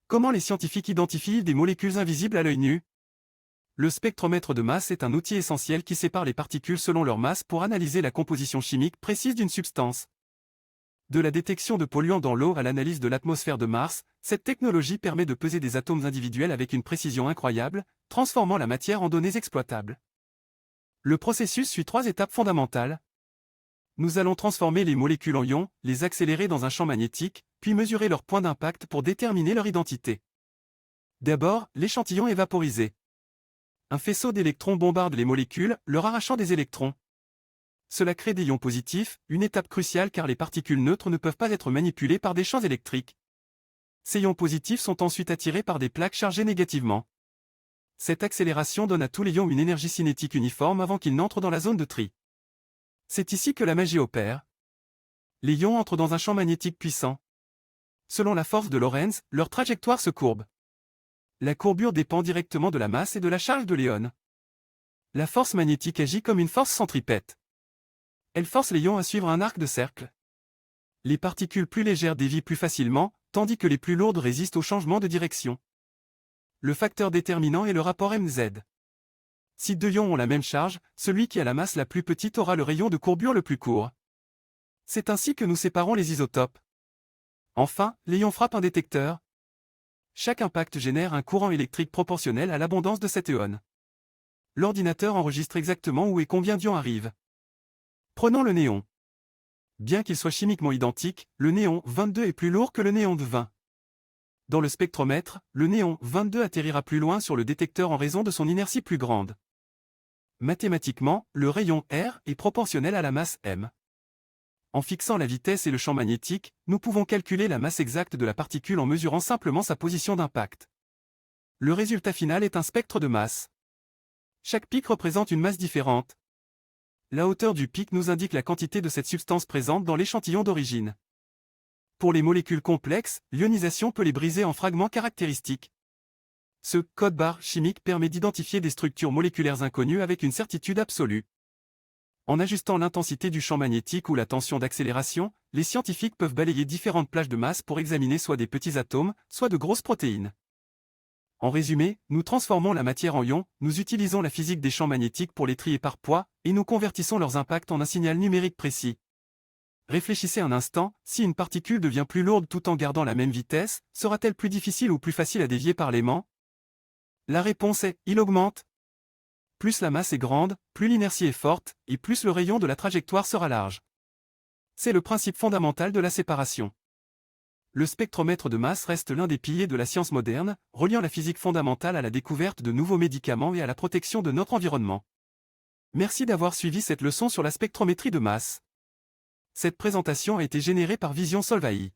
Comment les scientifiques identifient des molécules invisibles à l'œil nu? Le spectromètre de masse est un outil essentiel qui sépare les particules selon leur masse pour analyser la composition chimique précise d'une substance. De la détection de polluants dans l'eau à l'analyse de l'atmosphère de Mars, cette technologie permet de peser des atomes individuels avec une précision incroyable, transformant la matière en données exploitables. Le processus suit 3 étapes fondamentales. Nous allons transformer les molécules en ions, les accélérer dans un champ magnétique, puis mesurer leur point d'impact pour déterminer leur identité. D'abord, l'échantillon est vaporisé. Un faisceau d'électrons bombarde les molécules, leur arrachant des électrons. Cela crée des ions positifs, une étape cruciale car les particules neutres ne peuvent pas être manipulées par des champs électriques. Ces ions positifs sont ensuite attirés par des plaques chargées négativement. Cette accélération donne à tous les ions une énergie cinétique uniforme avant qu'ils n'entrent dans la zone de tri. C'est ici que la magie opère. Les ions entrent dans un champ magnétique puissant. Selon la force de Lorentz, leur trajectoire se courbe. La courbure dépend directement de la masse et de la charge de l'ion. La force magnétique agit comme une force centripète. Elle force les ions à suivre un arc de cercle. Les particules plus légères dévient plus facilement, tandis que les plus lourdes résistent au changement de direction. Le facteur déterminant est le rapport mZ. Si deux ions ont la même charge, celui qui a la masse la plus petite aura le rayon de courbure le plus court. C'est ainsi que nous séparons les isotopes. Enfin, les ions frappent un détecteur. Chaque impact génère un courant électrique proportionnel à l'abondance de cet ion. L'ordinateur enregistre exactement où et combien d'ions arrivent. Prenons le néon. Bien qu'il soit chimiquement identique, le néon 22 est plus lourd que le néon 20. Dans le spectromètre, le néon 22 atterrira plus loin sur le détecteur en raison de son inertie plus grande. Mathématiquement, le rayon R est proportionnel à la masse m. En fixant la vitesse et le champ magnétique, nous pouvons calculer la masse exacte de la particule en mesurant simplement sa position d'impact. Le résultat final est un spectre de masse. Chaque pic représente une masse différente. La hauteur du pic nous indique la quantité de cette substance présente dans l'échantillon d'origine. Pour les molécules complexes, l'ionisation peut les briser en fragments caractéristiques. Ce code-barre chimique permet d'identifier des structures moléculaires inconnues avec une certitude absolue. En ajustant l'intensité du champ magnétique ou la tension d'accélération, les scientifiques peuvent balayer différentes plages de masse pour examiner soit des petits atomes, soit de grosses protéines. En résumé, nous transformons la matière en ions, nous utilisons la physique des champs magnétiques pour les trier par poids, et nous convertissons leurs impacts en un signal numérique précis. Réfléchissez un instant, si une particule devient plus lourde tout en gardant la même vitesse, sera-t-elle plus difficile ou plus facile à dévier par l'aimant? La réponse est, il augmente. Plus la masse est grande, plus l'inertie est forte, et plus le rayon de la trajectoire sera large. C'est le principe fondamental de la séparation. Le spectromètre de masse reste l'un des piliers de la science moderne, reliant la physique fondamentale à la découverte de nouveaux médicaments et à la protection de notre environnement. Merci d'avoir suivi cette leçon sur la spectrométrie de masse. Cette présentation a été générée par Vision Solvay.